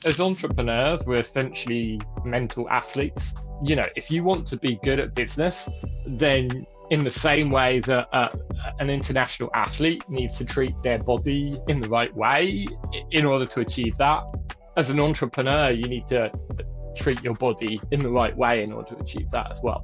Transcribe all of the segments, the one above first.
as entrepreneurs, we're essentially mental athletes. You know, if you want to be good at business, then in the same way that an international athlete needs to treat their body in the right way in order to achieve that, as an entrepreneur, you need to treat your body in the right way in order to achieve that as well.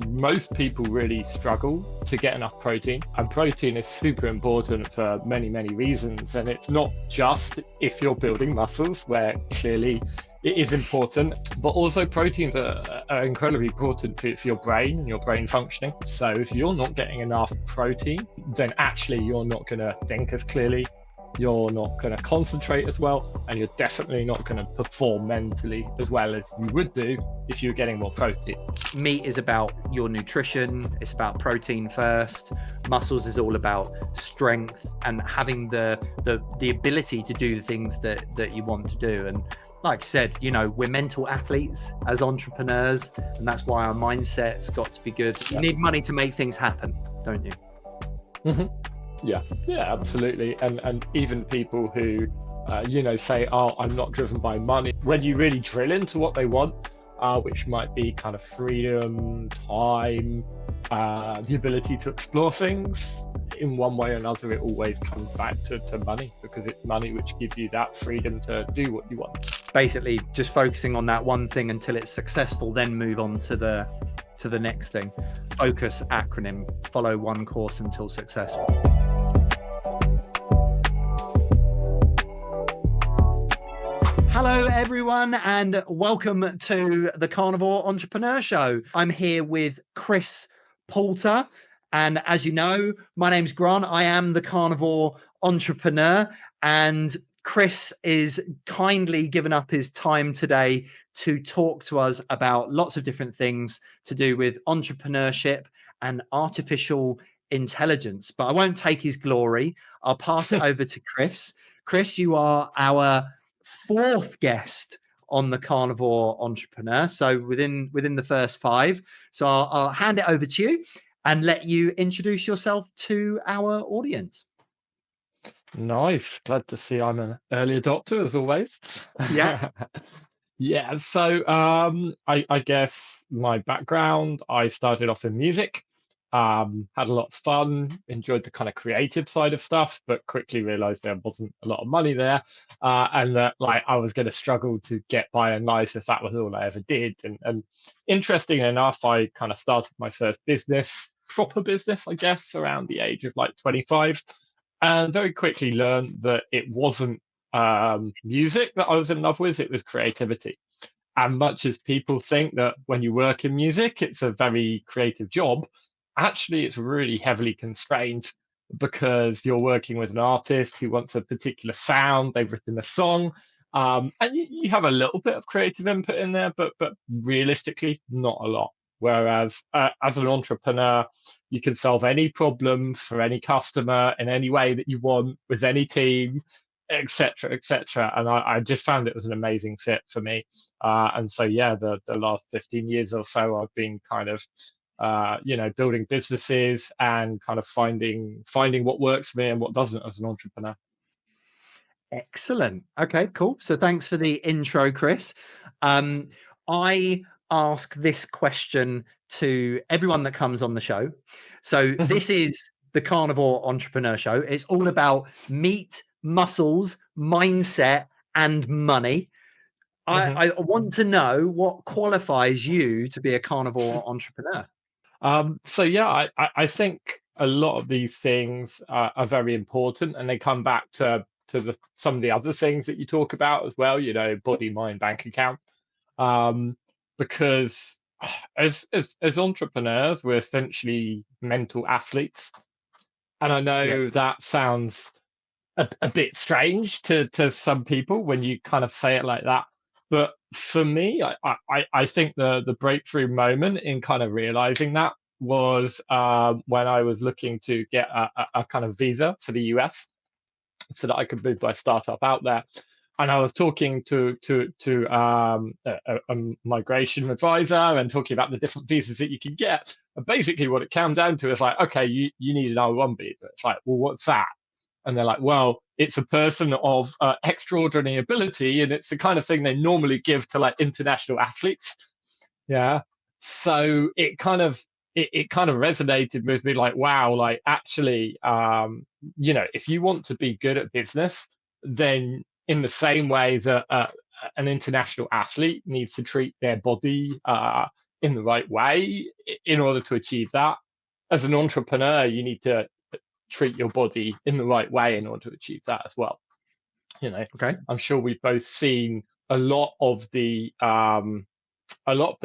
Most people really struggle to get enough protein, and protein is super important for many, many reasons. And it's not just if you're building muscles, where clearly it is important, but also proteins are incredibly important for your brain and your brain functioning. So if you're not getting enough protein, then actually you're not going to think as clearly, you're not going to concentrate as well, and you're definitely not going to perform mentally as well as you would do if you're getting more protein. Meat is about your nutrition, it's about protein first. Muscles is all about strength and having the ability to do the things that you want to do. And like I said, you know, we're mental athletes as entrepreneurs, and that's why our mindset's got to be good. You need money to make things happen, don't you? Mm-hmm. Yeah, absolutely. And even people who, say, oh, I'm not driven by money. When you really drill into what they want, which might be kind of freedom, time, the ability to explore things, in one way or another, it always comes back to money, because it's money which gives you that freedom to do what you want. Basically, just focusing on that one thing until it's successful, then move on to the next thing. Focus acronym, follow one course until successful. Hello, everyone, and welcome to the Carnivore Entrepreneur Show. I'm here with Chris Poulter, and as you know, my name's Grant. I am the Carnivore Entrepreneur, and Chris is kindly given up his time today to talk to us about lots of different things to do with entrepreneurship and artificial intelligence. But I won't take his glory. I'll pass it over to Chris. Chris, you are our fourth guest on the Carnivore Entrepreneur, so within the first five. So I'll hand it over to you and let you introduce yourself to our audience. Nice. Glad to see I'm an early adopter, as always. Yeah. Yeah. So I guess my background, I started off in music, had a lot of fun, enjoyed the kind of creative side of stuff, but quickly realized there wasn't a lot of money there, and that I was going to struggle to get by in life if that was all I ever did. And interesting enough, I kind of started my first proper business, I guess, around the age of 25. And very quickly learned that it wasn't music that I was in love with, it was creativity. And much as people think that when you work in music, it's a very creative job, actually it's really heavily constrained, because you're working with an artist who wants a particular sound, they've written a song, and you have a little bit of creative input in there, but realistically, not a lot. Whereas as an entrepreneur, you can solve any problem for any customer in any way that you want, with any team, etc., etc. And I just found it was an amazing fit for me. And so, yeah, the last 15 years or so, I've been kind of, building businesses and kind of finding what works for me and what doesn't as an entrepreneur. Excellent. Okay, cool. So thanks for the intro, Chris. I ask this question to everyone that comes on the show. So this is the Carnivore Entrepreneur Show. It's all about meat, muscles, mindset, and money. I want to know what qualifies you to be a carnivore entrepreneur. I think a lot of these things are very important, and they come back to some of the other things that you talk about as well, body, mind, bank account. Because as entrepreneurs, we're essentially mental athletes. And I know that sounds a bit strange to some people when you kind of say it like that. But for me, I think the breakthrough moment in kind of realizing that was when I was looking to get a kind of visa for the US so that I could move my startup out there. And I was talking to a migration advisor and talking about the different visas that you can get. And basically what it came down to is okay, you need an I-1 visa. It's well, what's that? And they're like, well, it's a person of extraordinary ability, and it's the kind of thing they normally give to like international athletes. Yeah. So it kind of resonated with me, like, wow, like actually, if you want to be good at business, then in the same way that an international athlete needs to treat their body in the right way in order to achieve that, as an entrepreneur, you need to treat your body in the right way in order to achieve that as well. Okay. I'm sure we've both seen a lot of the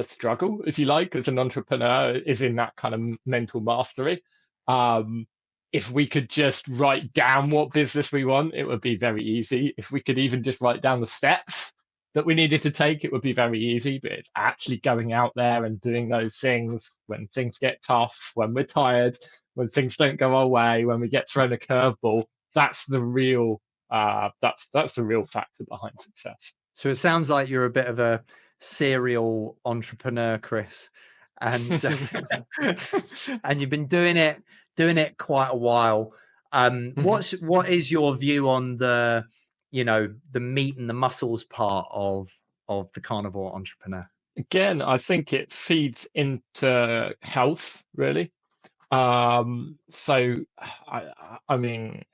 struggle, if you like, as an entrepreneur is in that kind of mental mastery. If we could just write down what business we want, it would be very easy. If we could even just write down the steps that we needed to take, it would be very easy. But it's actually going out there and doing those things when things get tough, when we're tired, when things don't go our way, when we get thrown a curveball. That's the real that's the real factor behind success. So it sounds like you're a bit of a serial entrepreneur, Chris, and and you've been doing it quite a while. What is your view on the meat and the muscles part of the carnivore entrepreneur? Again, I think it feeds into health, really. So I mean,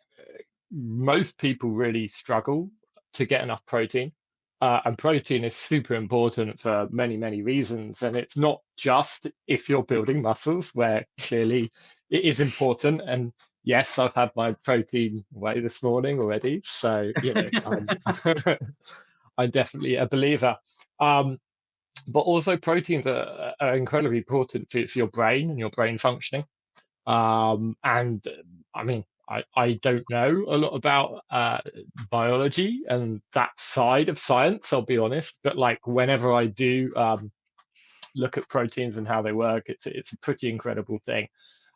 most people really struggle to get enough protein. And protein is super important for many, many reasons. And it's not just if you're building muscles, where clearly it is important. And yes, I've had my protein whey this morning already. So, I'm definitely a believer. But also proteins are incredibly important for your brain and your brain functioning. And I mean, I don't know a lot about biology and that side of science, I'll be honest. But like whenever I do look at proteins and how they work, it's a pretty incredible thing.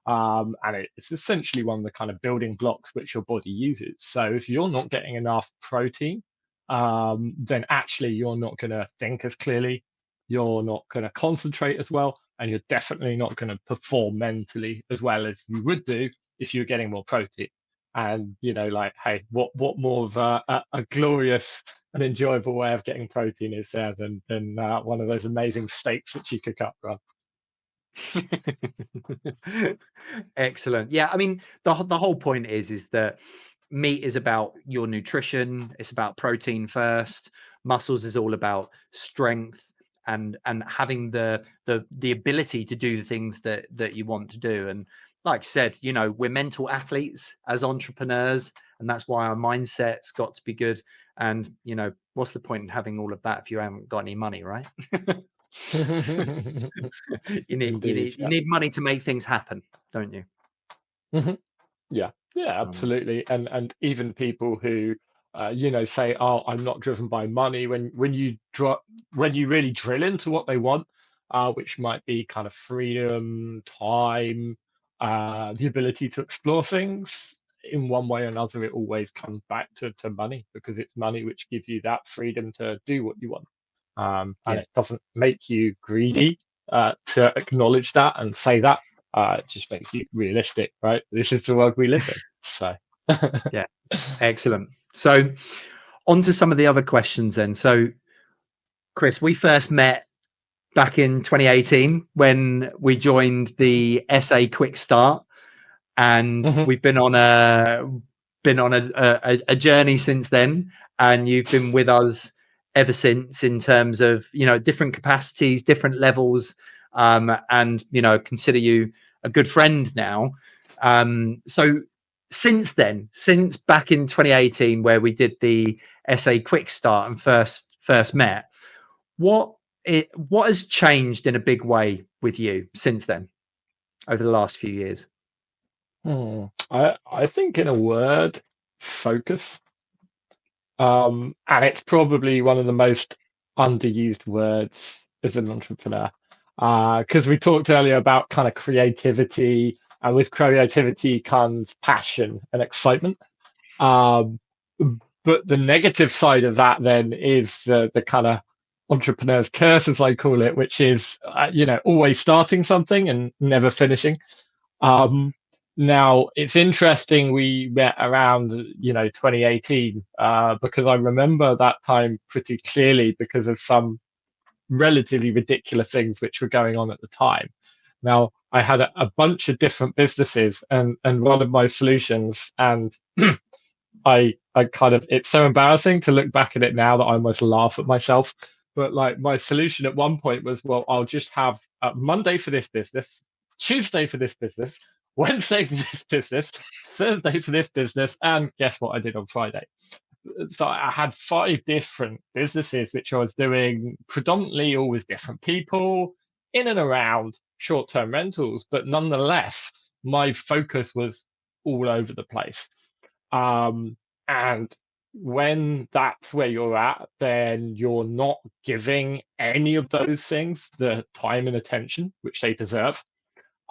And it's essentially one of the kind of building blocks which your body uses. So if you're not getting enough protein, then actually you're not going to think as clearly, you're not going to concentrate as well, and you're definitely not going to perform mentally as well as you would do if you're getting more protein. And like, hey, what more of a glorious and enjoyable way of getting protein is there than one of those amazing steaks that you cook up, right? Excellent. Yeah, I mean, the whole point is that meat is about your nutrition. It's about protein first. Muscles is all about strength and having the ability to do the things that you want to do. And like I said, we're mental athletes as entrepreneurs, and that's why our mindset's got to be good. And what's the point in having all of that if you haven't got any money, right? you need money to make things happen, don't you? Yeah, absolutely. And even people who say, oh, I'm not driven by money, when you really drill into what they want, which might be kind of freedom, time, the ability to explore things in one way or another, it always comes back to money, because it's money which gives you that freedom to do what you want. And it doesn't make you greedy to acknowledge that and say that. It just makes you realistic, right? This is the world we live in. So, yeah, excellent. So, on to some of the other questions then. So, Chris, we first met back in 2018 when we joined the SA Quick Start, and we've been on a journey since then. And you've been with us ever since in terms of different capacities, different levels, and consider you a good friend now. So since then, since back in 2018 where we did the SA Quick Start and first met, what has changed in a big way with you since then over the last few years? I think in a word, focus. And it's probably one of the most underused words as an entrepreneur, because we talked earlier about kind of creativity, and with creativity comes passion and excitement. But the negative side of that then is the kind of entrepreneur's curse, as I call it, which is always starting something and never finishing. Now, it's interesting we met around, 2018, because I remember that time pretty clearly because of some relatively ridiculous things which were going on at the time. Now, I had a bunch of different businesses, and one of my solutions, and I kind of, it's so embarrassing to look back at it now that I almost laugh at myself. But like my solution at one point was, well, I'll just have Monday for this business, Tuesday for this business, Wednesday for this business, Thursday for this business, and guess what I did on Friday? So I had 5 different businesses which I was doing predominantly all with different people in and around short-term rentals, but nonetheless, my focus was all over the place. Um, and when that's where you're at, then you're not giving any of those things the time and attention which they deserve.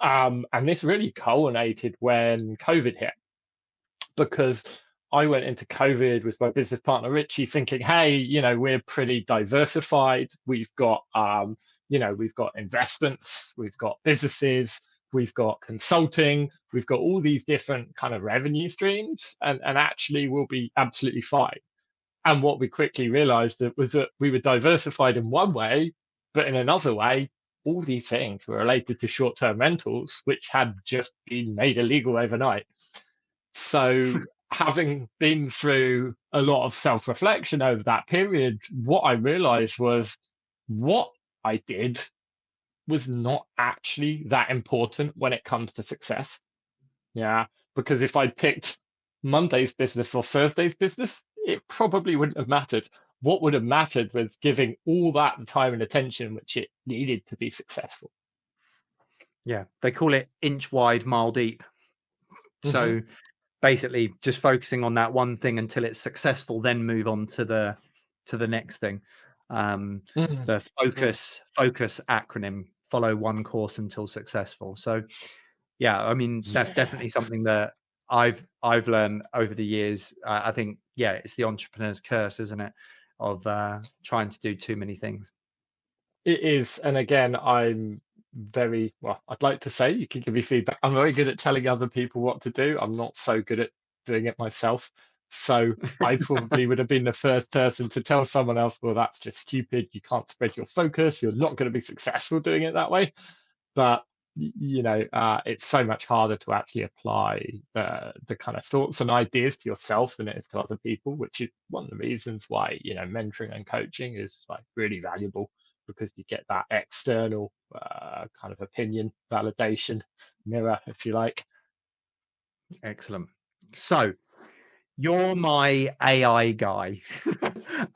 And this really culminated when COVID hit, because I went into COVID with my business partner Richie, thinking, "Hey, we're pretty diversified. We've got investments, we've got businesses, we've got consulting, we've got all these different kind of revenue streams, and actually we'll be absolutely fine." And what we quickly realized was that we were diversified in one way, but in another way, all these things were related to short-term rentals, which had just been made illegal overnight. So, having been through a lot of self-reflection over that period, what I realized was what I did was not actually that important when it comes to success. Yeah, because if I'd picked Monday's business or Thursday's business, it probably wouldn't have mattered. What would have mattered was giving all that time and attention which it needed to be successful. Yeah, they call it inch wide, mile deep. Hmm. So basically just focusing on that one thing until it's successful, then move on to the next thing. Mm. The Mm. focus acronym, follow one course until successful. So yeah, I mean, that's Yeah. definitely something that I've learned over the years. I think, yeah, it's the entrepreneur's curse, isn't it, of trying to do too many things. It is, and again, I'm very well. I'd like to say you can give me feedback. I'm very good at telling other people what to do. I'm not so good at doing it myself. So I probably would have been the first person to tell someone else, "Well, that's just stupid. You can't spread your focus. You're not going to be successful doing it that way." But it's so much harder to actually apply the kind of thoughts and ideas to yourself than it is to other people, which is one of the reasons why mentoring and coaching is like really valuable, because you get that external kind of opinion, validation, mirror, if you like. Excellent. So you're my AI guy.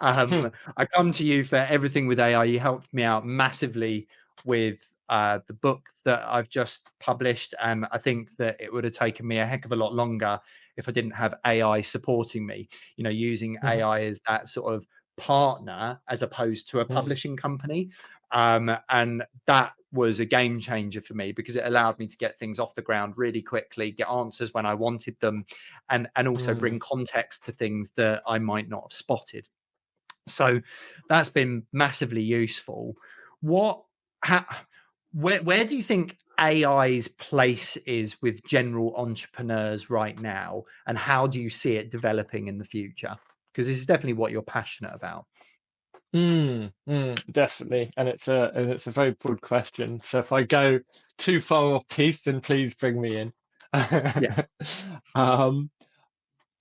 Hmm. I come to you for everything with AI. You helped me out massively with the book that I've just published. And I think that it would have taken me a heck of a lot longer if I didn't have AI supporting me, using Mhm. AI as that sort of partner as opposed to a Mm. publishing company. And that was a game changer for me because it allowed me to get things off the ground really quickly, get answers when I wanted them, and also Mm. bring context to things that I might not have spotted. So that's been massively useful. What how, where do you think AI's place is with general entrepreneurs right now, and how do you see it developing in the future? Because this is definitely what you're passionate about. Definitely, and it's a very good question. So if I go too far off piece, then please bring me in. Yeah. um,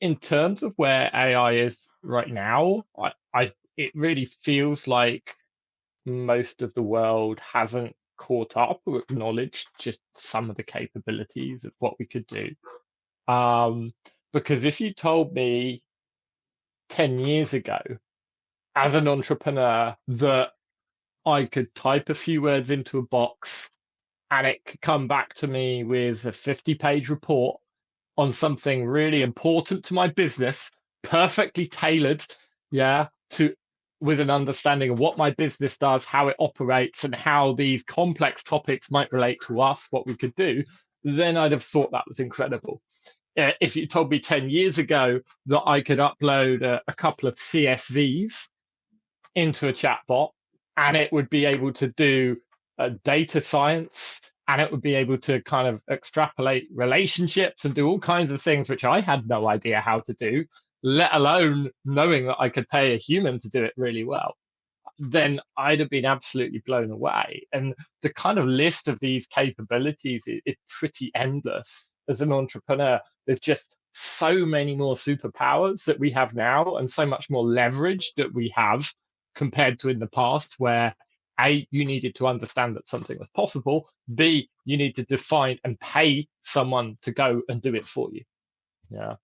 in terms of where AI is right now, it really feels like most of the world hasn't caught up or acknowledged just some of the capabilities of what we could do. Um, because if you told me 10 years ago, as an entrepreneur, that I could type a few words into a box and it could come back to me with a 50-page report on something really important to my business, perfectly tailored, yeah, to with an understanding of what my business does, how it operates, and how these complex topics might relate to us, what we could do, then I'd have thought that was incredible. If you told me 10 years ago that I could upload a couple of CSVs into a chatbot and it would be able to do data science and it would be able to kind of extrapolate relationships and do all kinds of things which I had no idea how to do, let alone knowing that I could pay a human to do it really well, then I'd have been absolutely blown away. And the kind of list of these capabilities is pretty endless. As an entrepreneur, there's just so many more superpowers that we have now, and so much more leverage that we have compared to in the past, where A, you needed to understand that something was possible, B, you need to define and pay someone to go and do it for you. Yeah.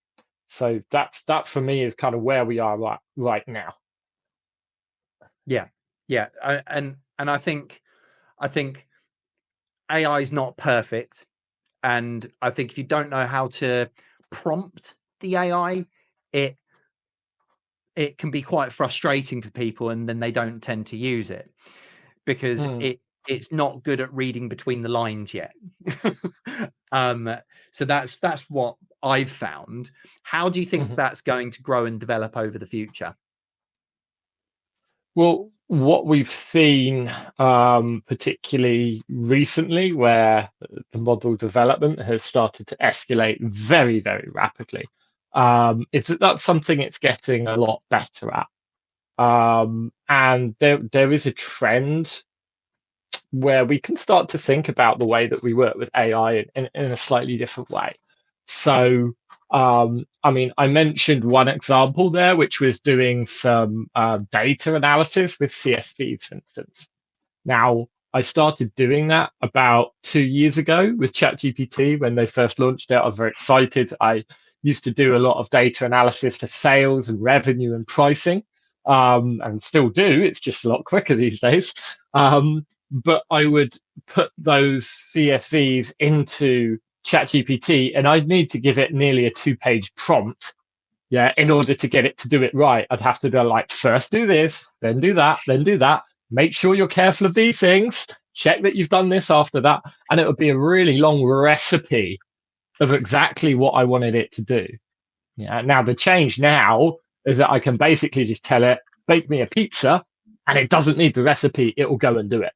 So that for me is kind of where we are right now. Yeah, yeah, and I think AI is not perfect, and I think if you don't know how to prompt the AI, it can be quite frustrating for people, and then they don't tend to use it because it's not good at reading between the lines yet. So that's what I've found. How do you think that's going to grow and develop over the future? Well, what we've seen, particularly recently, where the model development has started to escalate very, very rapidly, is that that's something it's getting a lot better at. And there is a trend where we can start to think about the way that we work with AI in a slightly different way. So, I mean, I mentioned one example there, which was doing some data analysis with CSVs, for instance. Now, I started doing that about 2 years ago with ChatGPT when they first launched it. I was very excited. I used to do a lot of data analysis for sales and revenue and pricing, and still do. It's just a lot quicker these days. But I would put those CSVs into ChatGPT, and I'd need to give it nearly a 2-page prompt, in order to get it to do it right. I'd have to go like, first do this, then do that, then do that. Make sure you're careful of these things. Check that you've done this after that. And it would be a really long recipe of exactly what I wanted it to do. Yeah. Now, the change now is that I can basically just tell it, bake me a pizza, and it doesn't need the recipe. It will go and do it.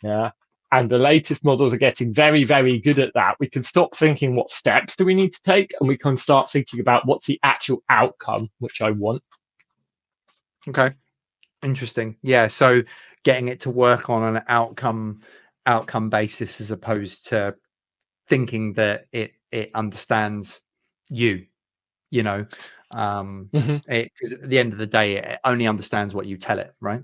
Yeah. And the latest models are getting very, very good at that. We can stop thinking what steps do we need to take, and we can start thinking about what's the actual outcome, which I want. Okay. Interesting. Yeah. So getting it to work on an outcome basis, as opposed to thinking that it understands you, because at the end of the day, it only understands what you tell it, right?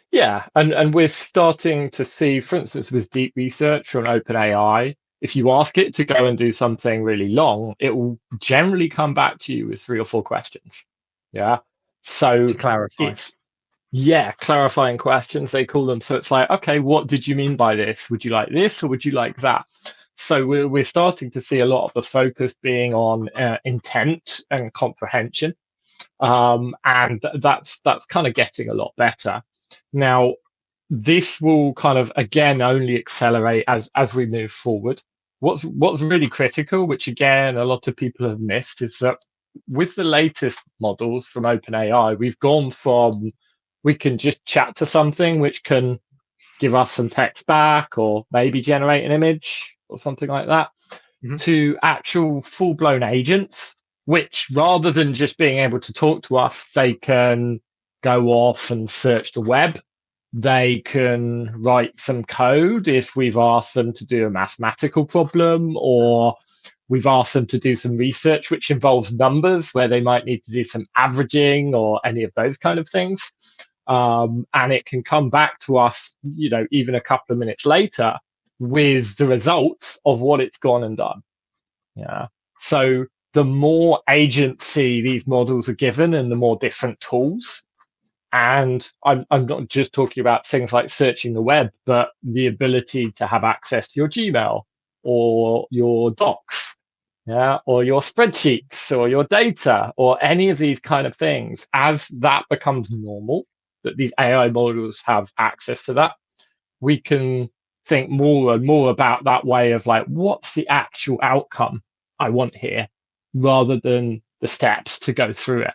Yeah, and we're starting to see, for instance, with deep research from OpenAI, if you ask it to go and do something really long, it will generally come back to you with 3 or 4 questions. Yeah. So To clarify. it's, clarifying questions, they call them. So it's like, okay, what did you mean by this? Would you like this or would you like that? So we're starting to see a lot of the focus being on intent and comprehension. And that's kind of getting a lot better. Now, this will kind of, again, only accelerate as we move forward. What's really critical, which again a lot of people have missed, is that with the latest models from OpenAI, we've gone from, we can just chat to something which can give us some text back or maybe generate an image or something like that, to actual full-blown agents, which rather than just being able to talk to us, they can go off and search the web. They can write some code if we've asked them to do a mathematical problem, or we've asked them to do some research which involves numbers, where they might need to do some averaging or any of those kind of things. And it can come back to us, even a couple of minutes later with the results of what it's gone and done. Yeah. So the more agency these models are given and the more different tools, and I'm not just talking about things like searching the web, but the ability to have access to your Gmail or your docs, or your spreadsheets or your data or any of these kind of things. As that becomes normal, that these AI models have access to that, we can think more and more about that way of like, what's the actual outcome I want here, rather than the steps to go through it.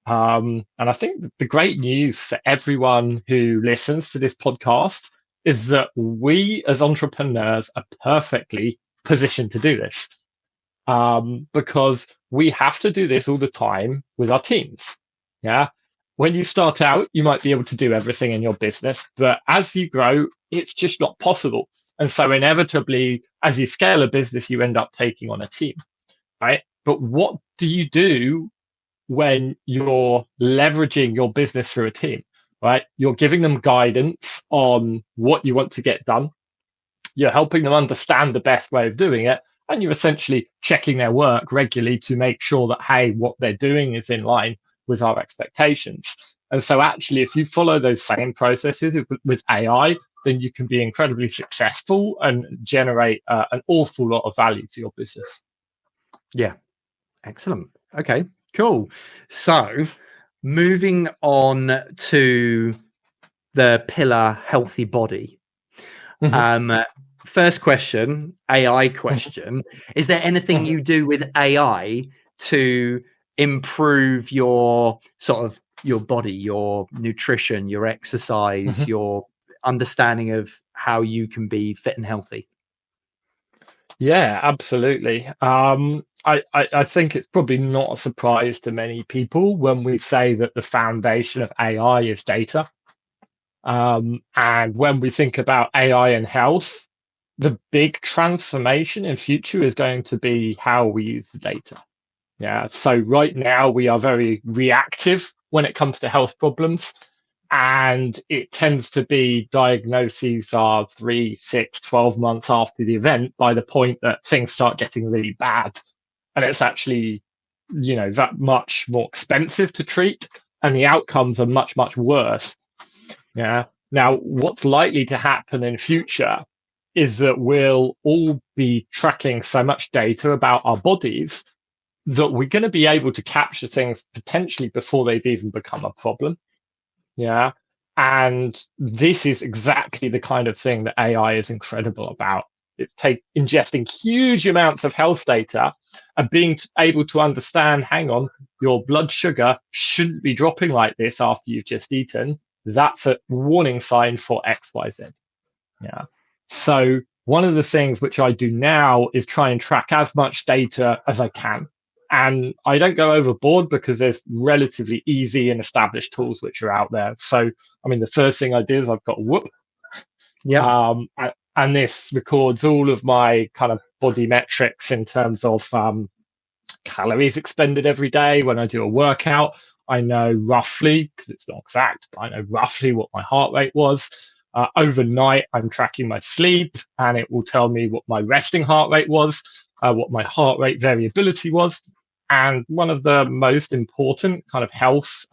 And I think the great news for everyone who listens to this podcast is that we as entrepreneurs are perfectly positioned to do this, because we have to do this all the time with our teams. Yeah. When you start out, you might be able to do everything in your business, but as you grow, it's just not possible. And so inevitably, as you scale a business, you end up taking on a team, right? But what do you do when you're leveraging your business through a team, right? You're giving them guidance on what you want to get done. You're helping them understand the best way of doing it. And you're essentially checking their work regularly to make sure that, hey, what they're doing is in line with our expectations. And so actually, if you follow those same processes with AI, then you can be incredibly successful and generate an awful lot of value for your business. Yeah. Excellent. Okay, cool. So moving on to the pillar healthy body. First question, AI question. Is there anything you do with AI to improve your sort of your body, your nutrition, your exercise, your understanding of how you can be fit and healthy? Yeah, absolutely. I think it's probably not a surprise to many people when we say that the foundation of AI is data. And when we think about AI and health, the big transformation in future is going to be how we use the data. Yeah. So right now we are very reactive when it comes to health problems. And it tends to be diagnoses are 3, 6, 12 months after the event by the point that things start getting really bad. And it's actually, that much more expensive to treat. And the outcomes are much, much worse. Yeah. Now, what's likely to happen in future is that we'll all be tracking so much data about our bodies that we're going to be able to capture things potentially before they've even become a problem. Yeah. And this is exactly the kind of thing that AI is incredible about. It's ingesting huge amounts of health data and being able to understand, hang on, your blood sugar shouldn't be dropping like this after you've just eaten. That's a warning sign for XYZ. Yeah. So one of the things which I do now is try and track as much data as I can. And I don't go overboard because there's relatively easy and established tools which are out there. So, I mean, the first thing I do is I've got Whoop. Yeah. And this records all of my kind of body metrics in terms of calories expended every day. When I do a workout, I know roughly, because it's not exact, but I know roughly what my heart rate was. Overnight, I'm tracking my sleep, and it will tell me what my resting heart rate was, what my heart rate variability was. And one of the most important kind of health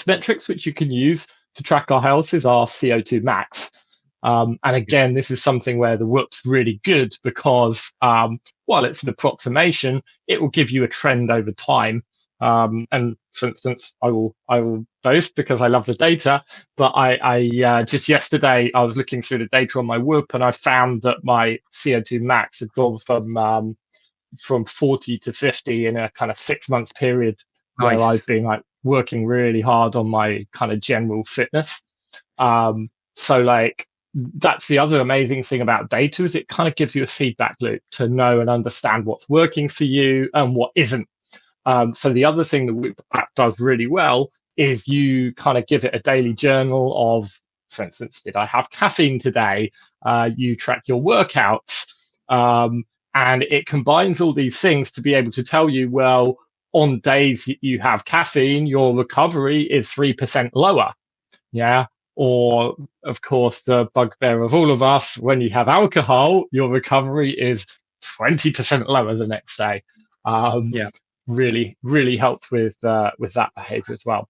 metrics which you can use to track our health is our CO2 max. And again, this is something where the Whoop's really good because while it's an approximation, it will give you a trend over time. And for instance, I will boast because I love the data, but I just yesterday I was looking through the data on my Whoop and I found that my CO2 max had gone from 40 to 50 in a kind of 6-month period where I've been like working really hard on my kind of general fitness. So like that's the other amazing thing about data is it kind of gives you a feedback loop to know and understand what's working for you and what isn't. So the other thing the Whoop app does really well is you kind of give it a daily journal of, for instance, did I have caffeine today? You track your workouts. And it combines all these things to be able to tell you, well, on days you have caffeine, your recovery is 3% lower. Yeah. Or, of course, the bugbear of all of us, when you have alcohol, your recovery is 20% lower the next day. Really, really helped with that behavior as well.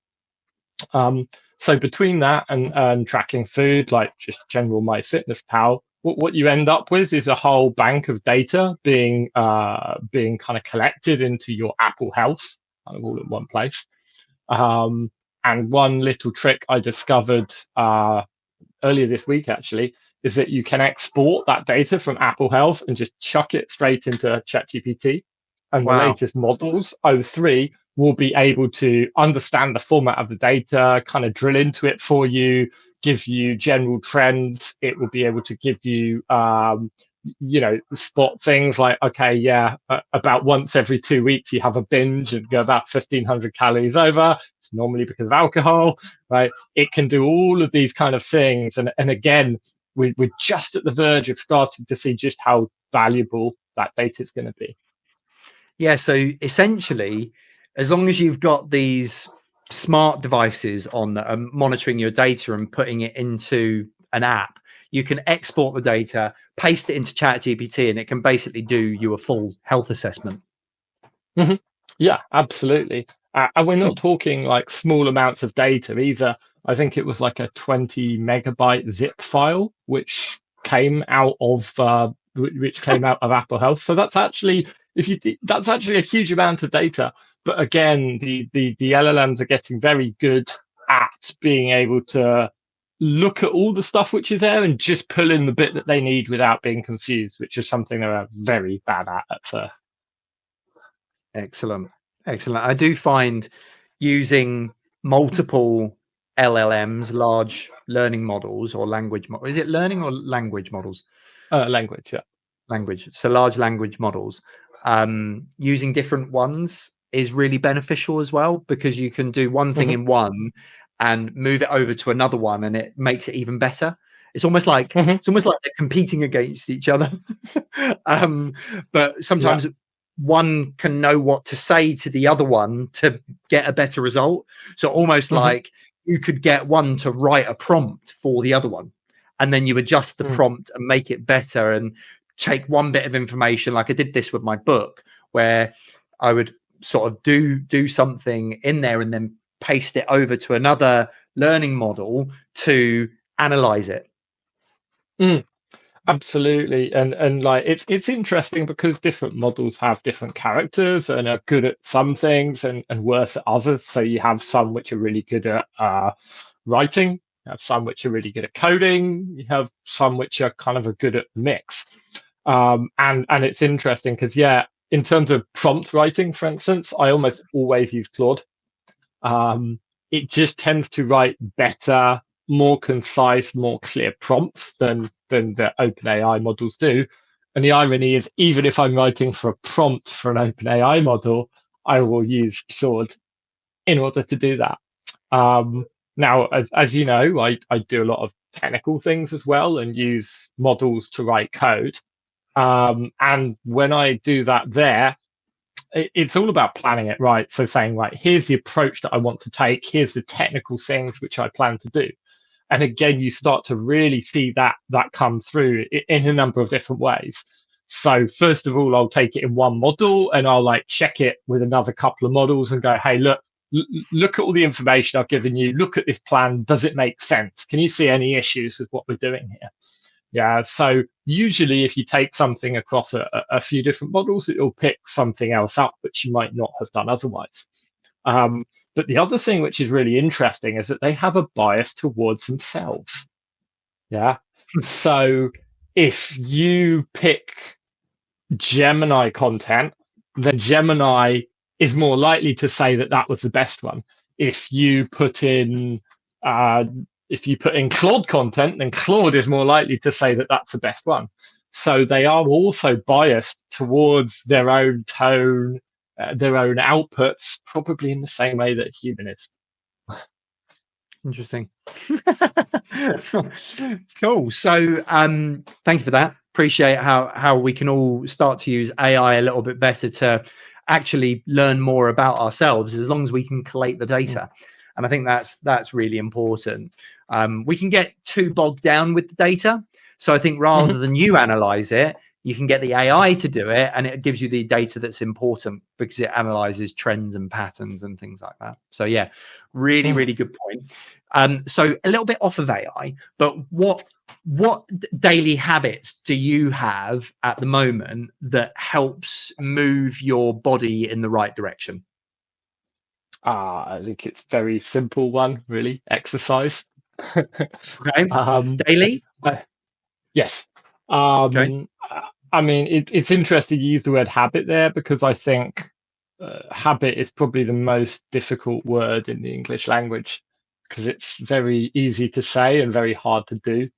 So between that and tracking food, like just general MyFitnessPal, what you end up with is a whole bank of data being kind of collected into your Apple Health, kind of all in one place. And one little trick I discovered earlier this week, actually, is that you can export that data from Apple Health and just chuck it straight into ChatGPT. And the latest models, O3, will be able to understand the format of the data, kind of drill into it for you, give you general trends. It will be able to give you, spot things like, okay, yeah, about once every 2 weeks, you have a binge and go about 1,500 calories over, normally because of alcohol, right? It can do all of these kind of things. And again, we're just at the verge of starting to see just how valuable that data is going to be. Yeah. So essentially, as long as you've got these smart devices on that are monitoring your data and putting it into an app, you can export the data, paste it into ChatGPT, and it can basically do you a full health assessment. Mm-hmm. Yeah, absolutely. And we're not talking like small amounts of data either. I think it was like a 20 megabyte zip file, which came out of Apple Health. So that's actually, that's actually a huge amount of data. But again, the LLMs are getting very good at being able to look at all the stuff which is there and just pull in the bit that they need without being confused, which is something they're very bad at first. Excellent. I do find using multiple LLMs, large learning models or language models. Is it learning or language models? Language, yeah. Language. So large language models. Using different ones is really beneficial as well, because you can do one thing in one and move it over to another one, and it makes it even better. It's almost like they're competing against each other. But sometimes one can know what to say to the other one to get a better result. So almost like you could get one to write a prompt for the other one, and then you adjust the prompt and make it better, and take one bit of information. Like I did this with my book, where I would sort of do something in there and then paste it over to another learning model to analyze it. Absolutely. And like it's interesting because different models have different characters and are good at some things and worse at others. So you have some which are really good at writing, you have some which are really good at coding, you have some which are kind of a good at mix. And it's interesting because in terms of prompt writing, for instance, I almost always use Claude. It just tends to write better, more concise, more clear prompts than the OpenAI models do. And the irony is, even if I'm writing for a prompt for an OpenAI model, I will use Claude in order to do that. Now, as you know, I do a lot of technical things as well and use models to write code. And when I do that there, it's all about planning it right. So saying, right, here's the approach that I want to take. Here's the technical things which I plan to do. And again, you start to really see that come through in a number of different ways. So first of all, I'll take it in one model and I'll like check it with another couple of models and go, hey, look at all the information I've given you. Look at this plan. Does it make sense? Can you see any issues with what we're doing here? Yeah. So usually if you take something across a few different models, it'll pick something else up, which you might not have done otherwise. But the other thing which is really interesting is that they have a bias towards themselves. Yeah. So if you pick Gemini content, then Gemini is more likely to say that that was the best one. If you put in Claude content, then Claude is more likely to say that that's the best one. So they are also biased towards their own tone, their own outputs, probably in the same way that a human is. Interesting. Cool. So thank you for that. Appreciate how we can all start to use AI a little bit better to actually learn more about ourselves, as long as we can collate the data. And I think that's really important. We can get too bogged down with the data. So I think rather than you analyze it, you can get the AI to do it, and it gives you the data that's important because it analyzes trends and patterns and things like that. So yeah, really, really good point. So a little bit off of AI, but what daily habits do you have at the moment that helps move your body in the right direction? I think it's a very simple one, really. Exercise. Okay. Daily? Yes. Okay. I mean, it's interesting you use the word habit there, because I think habit is probably the most difficult word in the English language because it's very easy to say and very hard to do.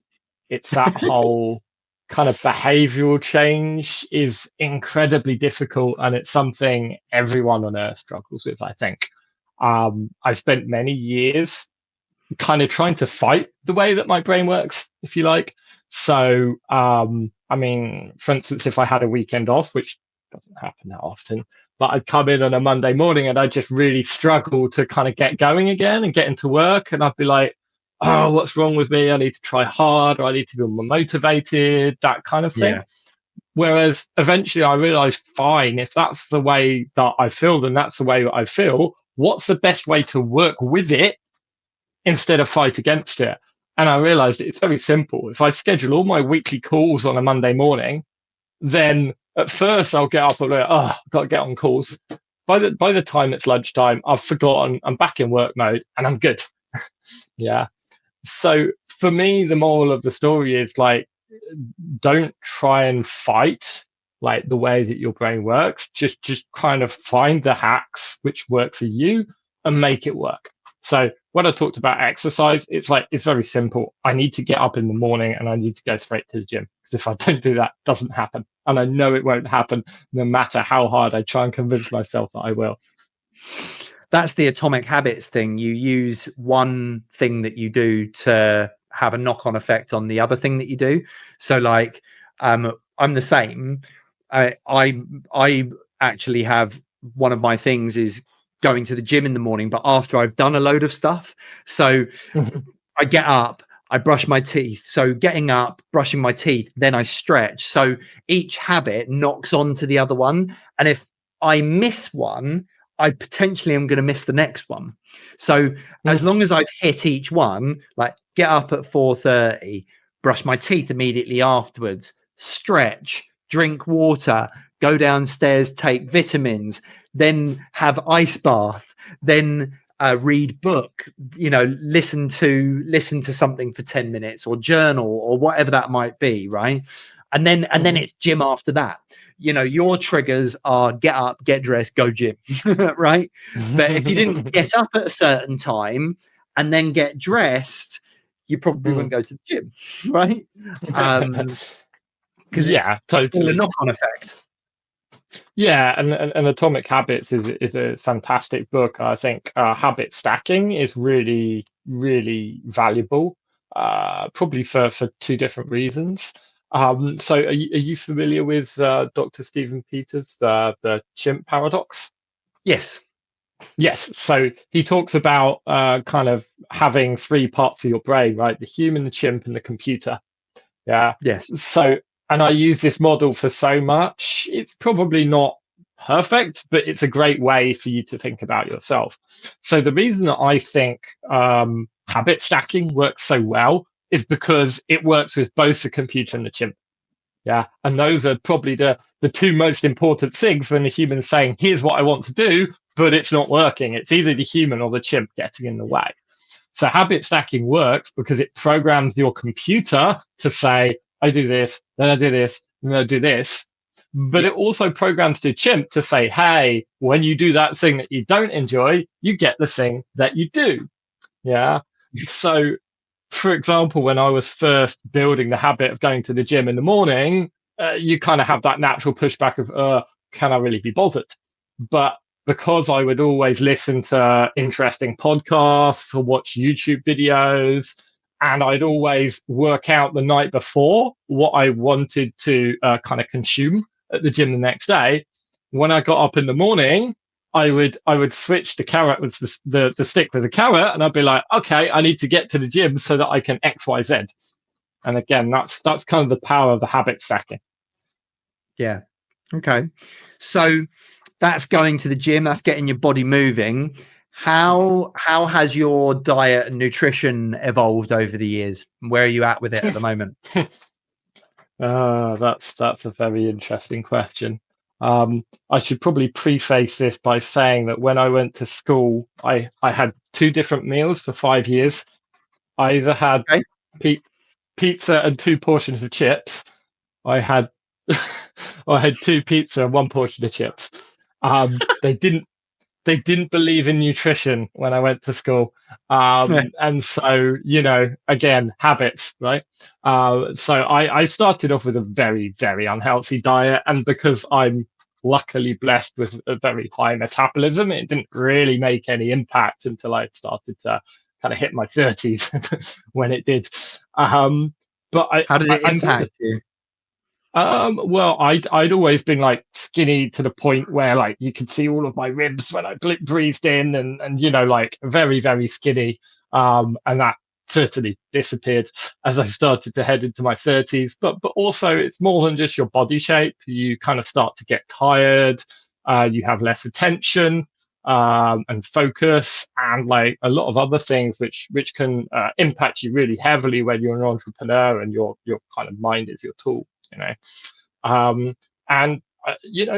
It's that whole kind of behavioral change is incredibly difficult, and it's something everyone on earth struggles with, I think. I spent many years kind of trying to fight the way that my brain works, if you like. So, I mean, for instance, if I had a weekend off, which doesn't happen that often, but I'd come in on a Monday morning and I'd just really struggle to kind of get going again and get into work. And I'd be like, oh, what's wrong with me? I need to try hard, or I need to be more motivated, that kind of thing. Yeah. Whereas eventually I realized, fine, if that's the way that I feel, then that's the way that I feel. What's the best way to work with it instead of fight against it? And I realized it's very simple. If I schedule all my weekly calls on a Monday morning, then at first I'll get up and be like, oh, I've got to get on calls. By the time it's lunchtime, I've forgotten, I'm back in work mode and I'm good. Yeah. So for me, the moral of the story is like, don't try and fight like the way that your brain works. Just kind of find the hacks which work for you and make it work. So when I talked about exercise, it's like, it's very simple. I need to get up in the morning and I need to go straight to the gym, because if I don't do that, it doesn't happen. And I know it won't happen no matter how hard I try and convince myself that I will. That's the atomic habits thing. You use one thing that you do to have a knock-on effect on the other thing that you do. So like, I'm the same. I actually have, one of my things is going to the gym in the morning, but after I've done a load of stuff. So I get up, I brush my teeth. So getting up, brushing my teeth, then I stretch. So each habit knocks on to the other one. And if I miss one, I potentially am going to miss the next one. So as long as I've hit each one, like get up at 4:30, brush my teeth immediately afterwards, stretch, drink water, go downstairs, take vitamins, then have ice bath, then read book, listen to something for 10 minutes or journal or whatever that might be, right? And then it's gym after that. Your triggers are get up, get dressed, go gym, right? But if you didn't get up at a certain time and then get dressed, you probably wouldn't go to the gym, right? Because totally. It's a knock-on effect. Yeah, and Atomic Habits is a fantastic book. I think habit stacking is really, really valuable, probably for two different reasons. So are you familiar with Dr. Stephen Peters, the chimp paradox? Yes. Yes. So he talks about kind of having three parts of your brain, right? The human, the chimp, and the computer. Yeah. Yes. So, and I use this model for so much. It's probably not perfect, but it's a great way for you to think about yourself. So the reason that I think habit stacking works so well is because it works with both the computer and the chimp. Yeah. And those are probably the two most important things when the human's saying, here's what I want to do, but it's not working. It's either the human or the chimp getting in the way. So habit stacking works because it programs your computer to say, I do this, then I do this, then I do this. But it also programs the chimp to say, hey, when you do that thing that you don't enjoy, you get the thing that you do. Yeah. So, for example, when I was first building the habit of going to the gym in the morning, you kind of have that natural pushback of, can I really be bothered? But because I would always listen to interesting podcasts or watch YouTube videos, and I'd always work out the night before what I wanted to kind of consume at the gym the next day, when I got up in the morning, I would switch the carrot with the stick with the carrot, and I'd be like, okay, I need to get to the gym so that I can X, Y, Z. And again, that's kind of the power of the habit stacking. Yeah. Okay. So that's going to the gym, that's getting your body moving. How has your diet and nutrition evolved over the years? Where are you at with it at the moment? That's a very interesting question. I should probably preface this by saying that when I went to school, I had two different meals for 5 years. I either had pizza and 2 portions of chips. I had I had 2 pizza and 1 portion of chips. They didn't believe in nutrition when I went to school. And so, again, habits, right? So I started off with a very, very unhealthy diet. And because I'm luckily blessed with a very high metabolism, it didn't really make any impact until I started to kind of hit my 30s when it did. But How did it I think impact you? well, I'd always been like skinny to the point where like you could see all of my ribs when I breathed in, and like very, very skinny. And that certainly disappeared as I started to head into my 30s. But also it's more than just your body shape. You kind of start to get tired. You have less attention and focus, and like a lot of other things which can impact you really heavily when you're an entrepreneur and your kind of mind is your tool. Um, and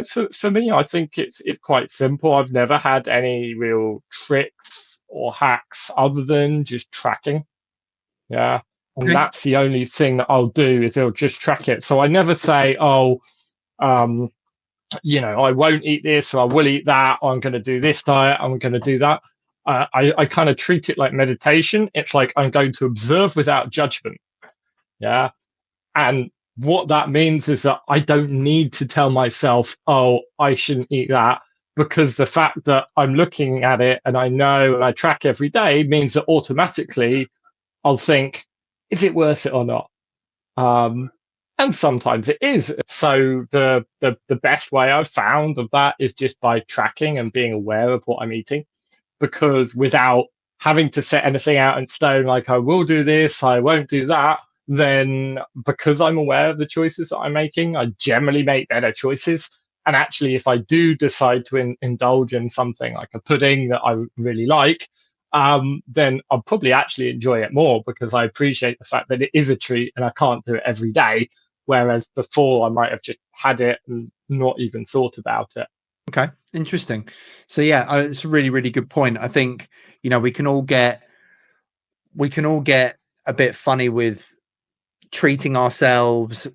for me, I think it's quite simple. I've never had any real tricks or hacks other than just tracking. Yeah. And Okay. that's the only thing that I'll do is I'll just track it. So I never say, oh, um, I won't eat this or I will eat that, or I'm going to do this diet, I'm going to do that. I kind of treat it like meditation. It's like I'm going to observe without judgment. Yeah. And what that means is that I don't need to tell myself, oh, I shouldn't eat that, because the fact that I'm looking at it and I know and I track every day means that automatically I'll think, is it worth it or not? And sometimes it is. So the best way I've found of that is just by tracking and being aware of what I'm eating, because without having to set anything out in stone, like I will do this, I won't do that, then because I'm aware of the choices that I'm making, I generally make better choices. And actually, if I do decide to indulge in something like a pudding that I really like, then I'll probably actually enjoy it more because I appreciate the fact that it is a treat and I can't do it every day. Whereas before, I might have just had it and not even thought about it. Okay, interesting. So yeah, it's a really, really good point. I think we can all get a bit funny with treating ourselves,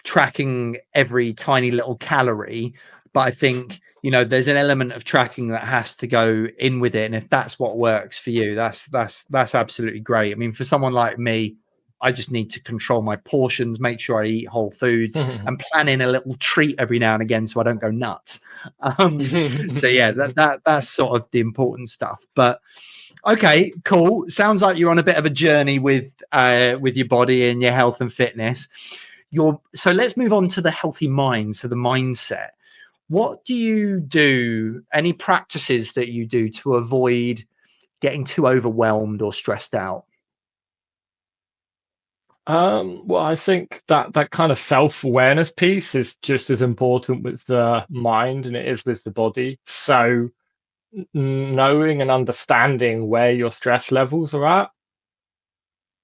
tracking every tiny little calorie, but I think there's an element of tracking that has to go in with it, and if that's what works for you, that's absolutely great. I mean, for someone like me, I just need to control my portions, make sure I eat whole foods, and plan in a little treat every now and again so I don't go nuts. So yeah, that's sort of the important stuff. But okay, cool. Sounds like you're on a bit of a journey with your body and your health and fitness. So let's move on to the healthy mind, so the mindset. What do you do? Any practices that you do to avoid getting too overwhelmed or stressed out? Well, I think that kind of self-awareness piece is just as important with the mind and it is with the body. So knowing and understanding where your stress levels are at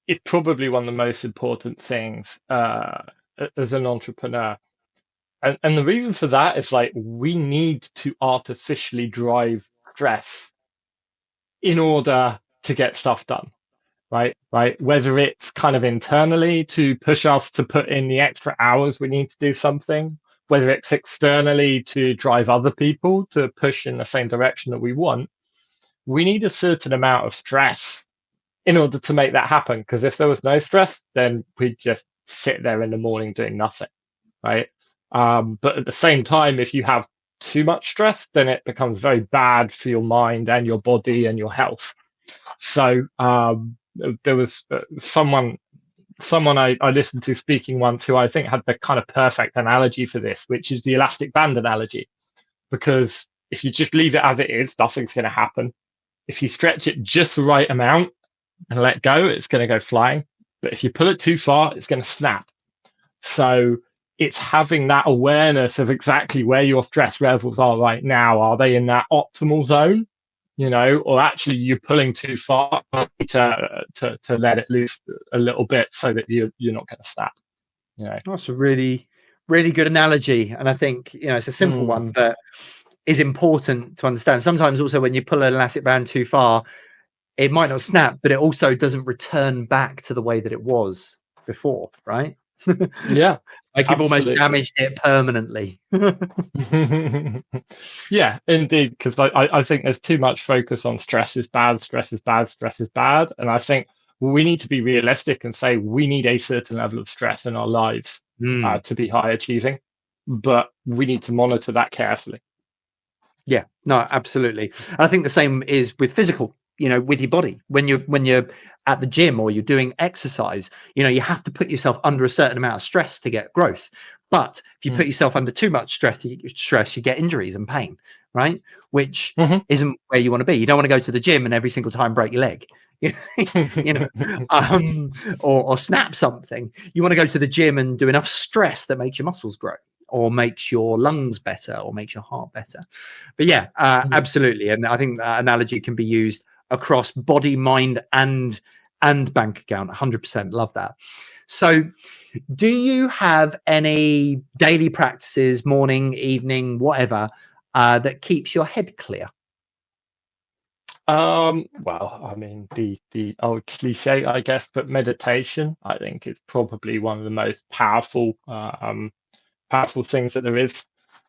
is probably one of the most important things as an entrepreneur. And the reason for that is like we need to artificially drive stress in order to get stuff done. Right. Whether it's kind of internally to push us to put in the extra hours we need to do something, whether it's externally to drive other people to push in the same direction that we want, we need a certain amount of stress in order to make that happen. Because if there was no stress, then we'd just sit there in the morning doing nothing. Right. But at the same time, if you have too much stress, then it becomes very bad for your mind and your body and your health. So there was someone I listened to speaking once who I think had the kind of perfect analogy for this, which is the elastic band analogy. Because if you just leave it as it is, nothing's going to happen. If you stretch it just the right amount and let go, it's going to go flying. But if you pull it too far, it's going to snap. So it's having that awareness of exactly where your stress levels are right now. Are they in that optimal zone? Or actually you're pulling too far to let it loose a little bit so that you're not going to snap. That's a really, really good analogy, and I think it's a simple one, but is important to understand. Sometimes also when you pull an elastic band too far, it might not snap, but it also doesn't return back to the way that it was before, right? Yeah. Like you've almost Absolutely. damaged it permanently. Yeah, indeed, because I think there's too much focus on stress is bad, stress is bad, stress is bad. And I think we need to be realistic and say we need a certain level of stress in our lives Mm. to be high achieving, but we need to monitor that carefully. Yeah, no, absolutely. I think the same is with physical, with your body. When you're at the gym or you're doing exercise, you have to put yourself under a certain amount of stress to get growth. But if you Mm. put yourself under too much stress, you get injuries and pain, right? Which Mhm. isn't where you want to be. You don't want to go to the gym and every single time break your leg, you know, or snap something. You want to go to the gym and do enough stress that makes your muscles grow, or makes your lungs better, or makes your heart better. But yeah, Yeah. absolutely. And I think that analogy can be used across body, mind, and bank account. 100% love that. So do you have any daily practices, morning, evening, whatever, that keeps your head clear? Well, I mean, the old cliche, I guess, but meditation, I think, is probably one of the most powerful things that there is.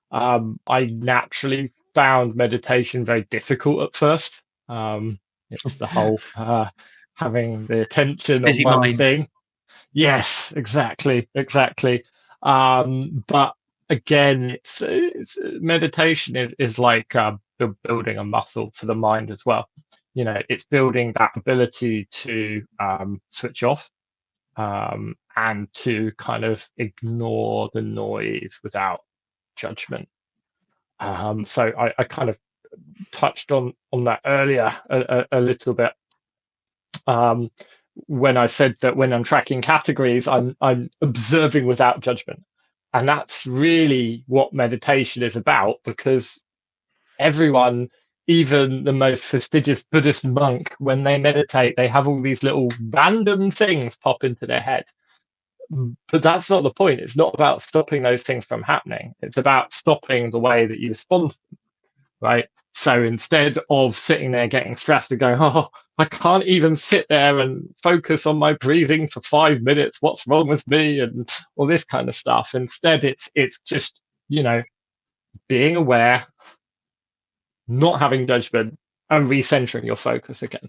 I naturally found meditation very difficult at first. It's the whole having the attention on Busy one mind. thing. Yes, exactly, exactly. But again, it's meditation is like building a muscle for the mind as well. It's building that ability to switch off and to kind of ignore the noise without judgment. So I kind of touched on that earlier a little bit um, when I said that when I'm tracking categories, I'm observing without judgment, and that's really what meditation is about. Because everyone, even the most fastidious Buddhist monk, when they meditate, they have all these little random things pop into their head. But that's not the point. It's not about stopping those things from happening. It's about stopping the way that you respond, right? So instead of sitting there getting stressed and going, oh, I can't even sit there and focus on my breathing for 5 minutes. What's wrong with me? And all this kind of stuff. Instead, it's just, being aware, not having judgment, and recentering your focus again.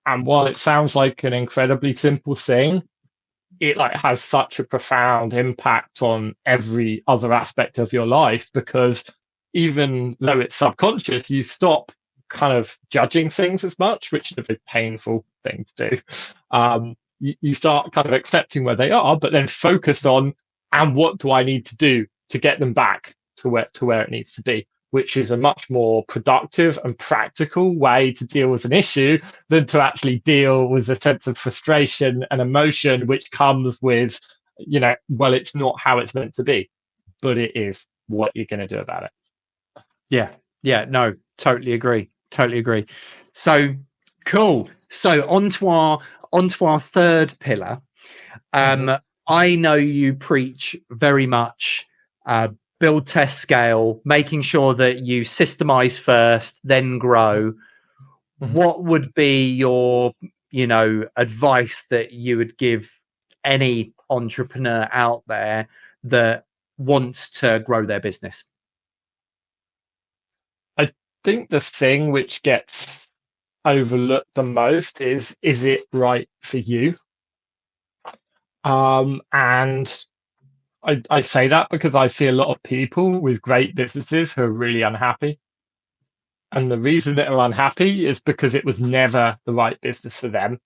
And while it sounds like an incredibly simple thing, it like has such a profound impact on every other aspect of your life, because even though it's subconscious, you stop kind of judging things as much, which is a very painful thing to do. You start kind of accepting where they are, but then focus on, and what do I need to do to get them back to where it needs to be, which is a much more productive and practical way to deal with an issue than to actually deal with a sense of frustration and emotion which comes with, well, it's not how it's meant to be, but it is. What you're going to do about it. Yeah. Yeah. No, totally agree. Totally agree. So cool. So onto our third pillar. Mhm. I know you preach very much build, test, scale, making sure that you systemize first, then grow. Mhm. What would be your, advice that you would give any entrepreneur out there that wants to grow their business? I think the thing which gets overlooked the most is it right for you? And I say that because I see a lot of people with great businesses who are really unhappy. And the reason that are unhappy is because it was never the right business for them.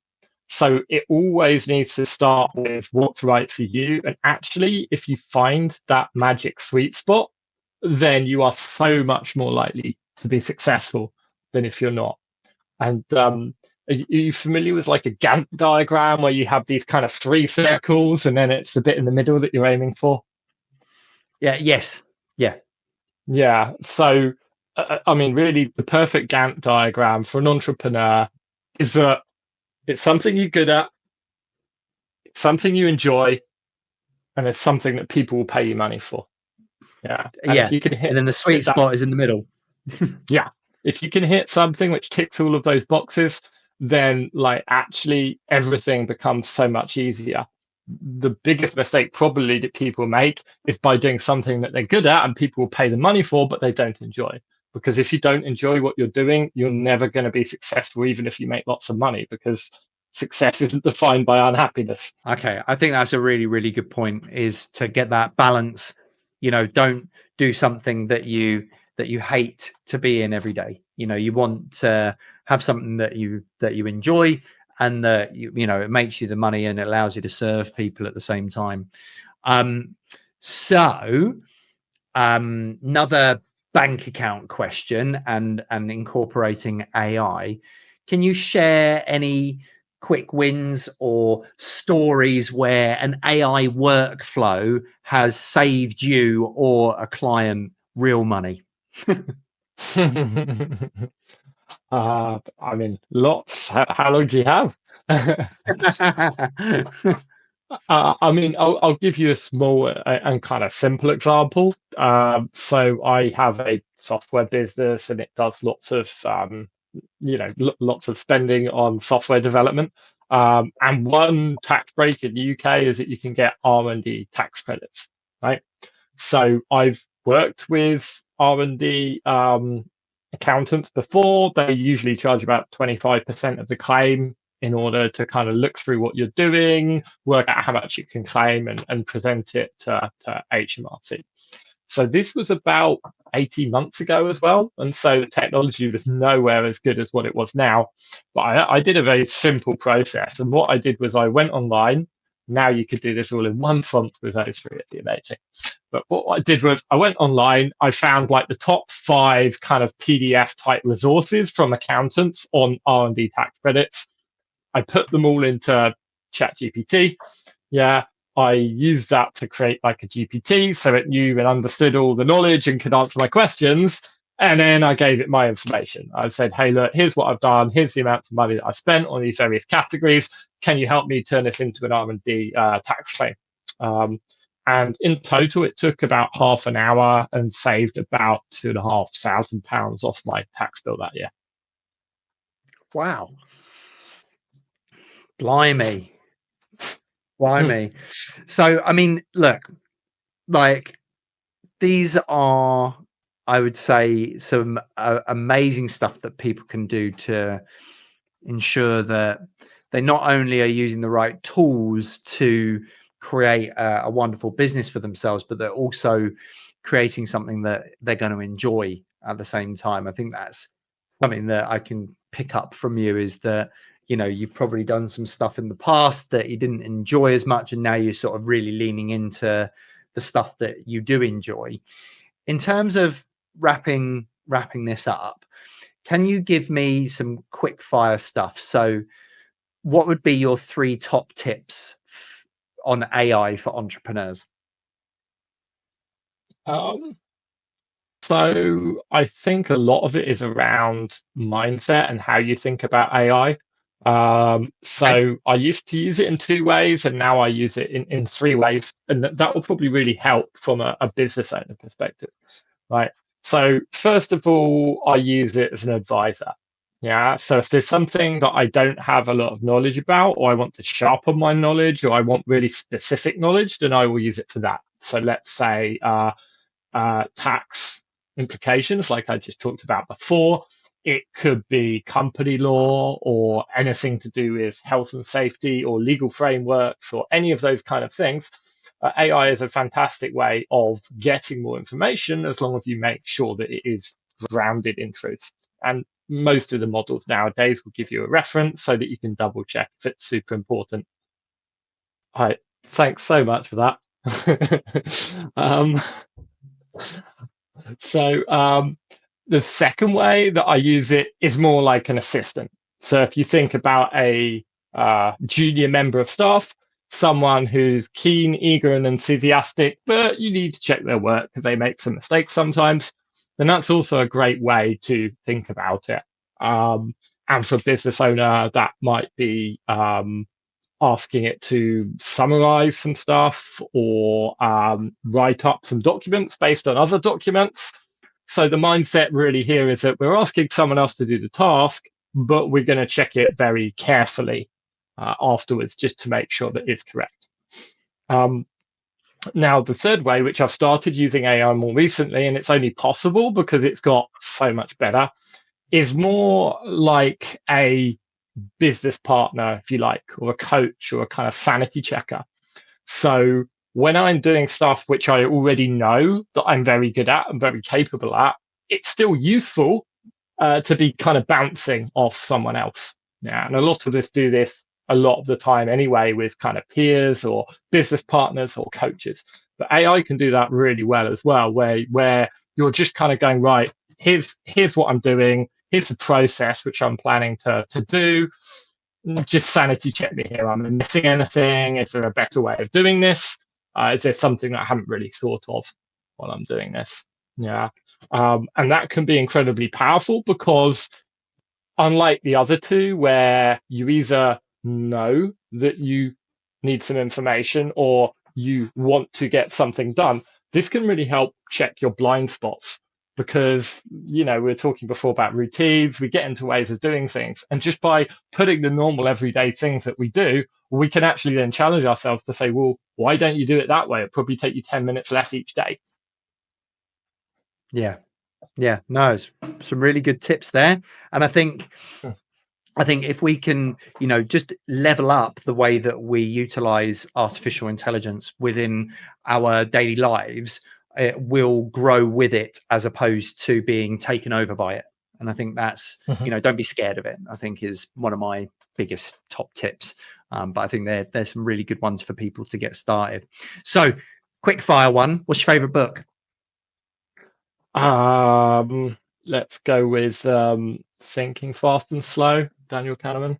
So it always needs to start with what's right for you. And actually, if you find that magic sweet spot, then you are so much more likely to be successful than if you're not. And are you familiar with like a Gantt diagram where you have these kind of three circles and then it's the bit in the middle that you're aiming for? Yeah. Yes. Yeah. Yeah. So, I mean, really, the perfect Gantt diagram for an entrepreneur is that it's something you're good at, it's something you enjoy, and it's something that people will pay you money for. Yeah. And Yeah. if you can And hit then the sweet that, spot is in the middle. yeah, if you can hit something which ticks all of those boxes, then like actually everything becomes so much easier. the biggest mistake probably that people make is by doing something that they're good at and people will pay the money for, but they don't enjoy. Because if you don't enjoy what you're doing, you're never going to be successful, even if you make lots of money, because success isn't defined by unhappiness. Okay, I think that's a really, really good point, is to get that balance. Don't do something that you hate to be in every day. You want to have something that you enjoy, and that it makes you the money and it allows you to serve people at the same time. So another bank account question, and incorporating AI. Can you share any quick wins or stories where an AI workflow has saved you or a client real money? I mean, lots. How long do you have? I mean, I'll give you a small and kind of simple example. So I have a software business, and it does lots of lots of spending on software development. And one tax break in the UK is that you can get R&D tax credits, right? So I've worked with R&D accountants before. They usually charge about 25% of the claim in order to kind of look through what you're doing, work out how much you can claim, and present it to HMRC. So this was about 18 months ago as well. And so the technology was nowhere as good as what it was now. But I did a very simple process. And what I did was I went online. Now you could do this all in one font with O3. It'd be amazing. But what I did was I went online. I found like the top 5 kind of PDF type resources from accountants on R&D tax credits. I put them all into ChatGPT. Yeah, I used that to create like a GPT, so it knew and understood all the knowledge and could answer my questions. And then I gave it my information. I said, hey, look, here's what I've done. Here's the amount of money that I've spent on these various categories. Can you help me turn this into an R&D tax claim? And in total, it took about half an hour and saved about £2,500 off my tax bill that year. Wow. Blimey. So, I mean, look, like, these are, I would say, some amazing stuff that people can do to ensure that they not only are using the right tools to create a wonderful business for themselves, but they're also creating something that they're going to enjoy at the same time. I think that's something that I can pick up from you, is that you've probably done some stuff in the past that you didn't enjoy as much, and now you're sort of really leaning into the stuff that you do enjoy. In terms of wrapping this up, can you give me some quick fire stuff? So what would be your 3 top tips on AI for entrepreneurs? So I think a lot of it is around mindset and how you think about AI. So I used to use it in 2 ways, and now I use it in 3 ways. And that will probably really help from a business owner perspective, right? So first of all, I use it as an advisor. Yeah. So if there's something that I don't have a lot of knowledge about, or I want to sharpen my knowledge, or I want really specific knowledge, then I will use it for that. So let's say tax implications, like I just talked about before. It could be company law, or anything to do with health and safety, or legal frameworks, or any of those kind of things. AI is a fantastic way of getting more information, as long as you make sure that it is grounded in truth. And most of the models nowadays will give you a reference so that you can double check if it's super important. All right, thanks so much for that. So the second way that I use it is more like an assistant. So if you think about a junior member of staff, someone who's keen, eager, and enthusiastic, but you need to check their work because they make some mistakes sometimes, then that's also a great way to think about it. And for a business owner, that might be asking it to summarize some stuff, or write up some documents based on other documents. So the mindset really here is that we're asking someone else to do the task, but we're going to check it very carefully afterwards, just to make sure that it's correct. Now, the third way, which I've started using AI more recently, and it's only possible because it's got so much better, is more like a business partner, if you like, or a coach or a kind of sanity checker. So when I'm doing stuff which I already know that I'm very good at and very capable at, it's still useful to be kind of bouncing off someone else. Yeah, and a lot of us do this a lot of the time anyway with kind of peers or business partners or coaches. But AI can do that really well as well, where you're just kind of going, right, here's what I'm doing, here's the process which I'm planning to do. Just sanity check me here. Am I missing anything? Is there a better way of doing this? Is there something that I haven't really thought of while I'm doing this? Yeah. And that can be incredibly powerful because unlike the other two, where you either know that you need some information or you want to get something done, this can really help check your blind spots because, we were talking before about routines, we get into ways of doing things. And just by putting the normal everyday things that we do, we can actually then challenge ourselves to say, well, why don't you do it that way? It'll probably take you 10 minutes less each day. Yeah. Yeah, no, some really good tips there. And I think if we can, just level up the way that we utilize artificial intelligence within our daily lives, it will grow with it as opposed to being taken over by it. And I think that's, don't be scared of it, I think is one of my biggest top tips. But I think there's some really good ones for people to get started. So quick fire one, what's your favorite book? Let's go with Thinking Fast and Slow, Daniel Kahneman.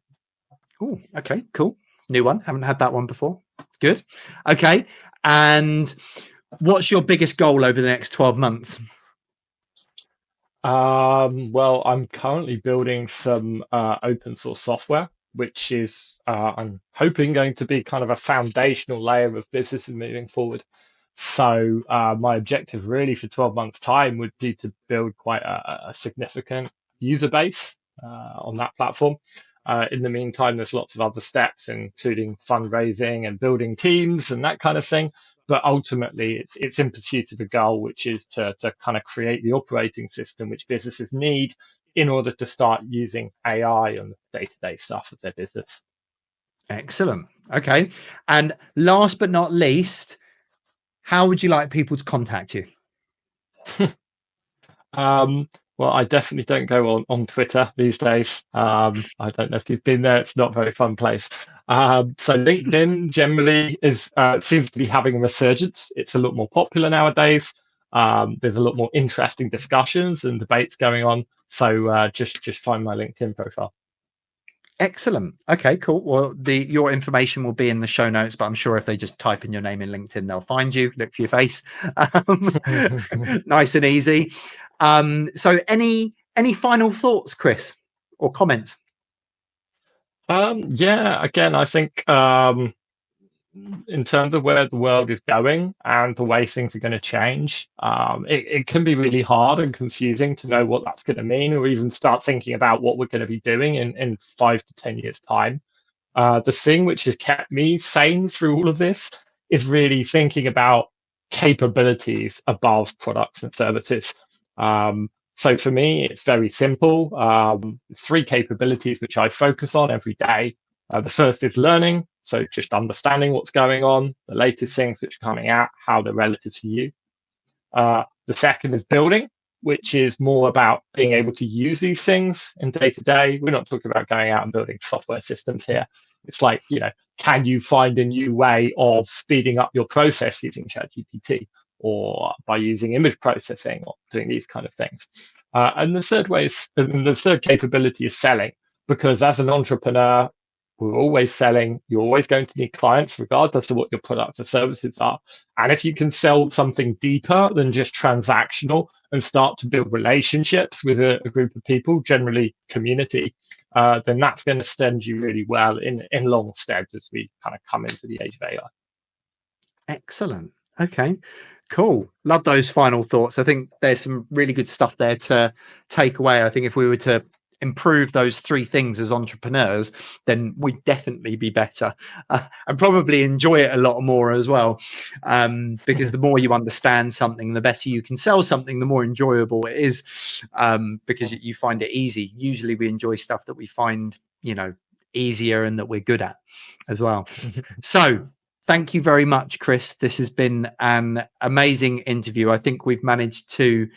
Oh, okay, cool. New one. Haven't had that one before. Good. Okay. And what's your biggest goal over the next 12 months? Well, I'm currently building some open source software, which is, I'm hoping, going to be kind of a foundational layer of businesses moving forward. So my objective really for 12 months time would be to build quite a significant user base on that platform. In the meantime, there's lots of other steps, including fundraising and building teams and that kind of thing. But ultimately, it's in pursuit of the goal, which is to kind of create the operating system which businesses need in order to start using AI on the day-to-day stuff of their business. Excellent. Okay. And last but not least, how would you like people to contact you? Well, I definitely don't go on Twitter these days. I don't know if you've been there. It's not a very fun place. So LinkedIn generally seems to be having a resurgence. It's a lot more popular nowadays. There's a lot more interesting discussions and debates going on. So just find my LinkedIn profile. Excellent. Okay, cool. Well, your information will be in the show notes, but I'm sure if they just type in your name in LinkedIn, they'll find you, look for your face. Nice and easy. So any final thoughts, Chris, or comments? Yeah, again, I think in terms of where the world is going and the way things are going to change, it can be really hard and confusing to know what that's going to mean, or even start thinking about what we're going to be doing in 5 to 10 years' time. The thing which has kept me sane through all of this is really thinking about capabilities above products and services. So for me, it's very simple. 3 capabilities which I focus on every day. The first is learning, so just understanding what's going on, the latest things which are coming out, how they're relative to you. The second is building, which is more about being able to use these things in day to day. We're not talking about going out and building software systems here. It's like, can you find a new way of speeding up your process using ChatGPT or by using image processing or doing these kind of things? And the third capability is selling, because as an entrepreneur, we're always selling. You're always going to need clients, regardless of what your products or services are. And if you can sell something deeper than just transactional and start to build relationships with a group of people, generally community, then that's going to stand you really well in long stead as we kind of come into the age of AI. Excellent. Okay, cool. Love those final thoughts. I think there's some really good stuff there to take away. I think if we were to improve those three things as entrepreneurs, then we'd definitely be better and probably enjoy it a lot more as well. Because the more you understand something, the better you can sell something, the more enjoyable it is, because you find it easy. Usually we enjoy stuff that we find, easier and that we're good at as well. So thank you very much, Chris. This has been an amazing interview. I think we've managed to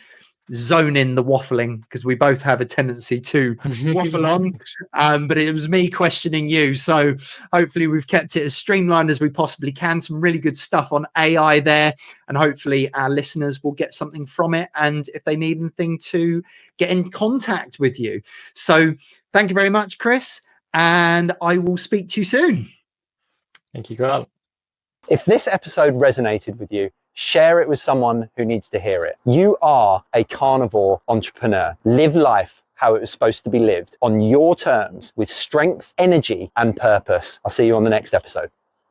zone in the waffling, because we both have a tendency to waffle on, but it was me questioning you. So hopefully we've kept it as streamlined as we possibly can. Some really good stuff on AI there, and hopefully our listeners will get something from it, and if they need anything, to get in contact with you. So thank you very much, Chris, and I will speak to you soon. Thank you, Grant. If this episode resonated with you, share it with someone who needs to hear it. You are a carnivore entrepreneur. Live life how it was supposed to be lived, on your terms, with strength, energy, and purpose. I'll see you on the next episode.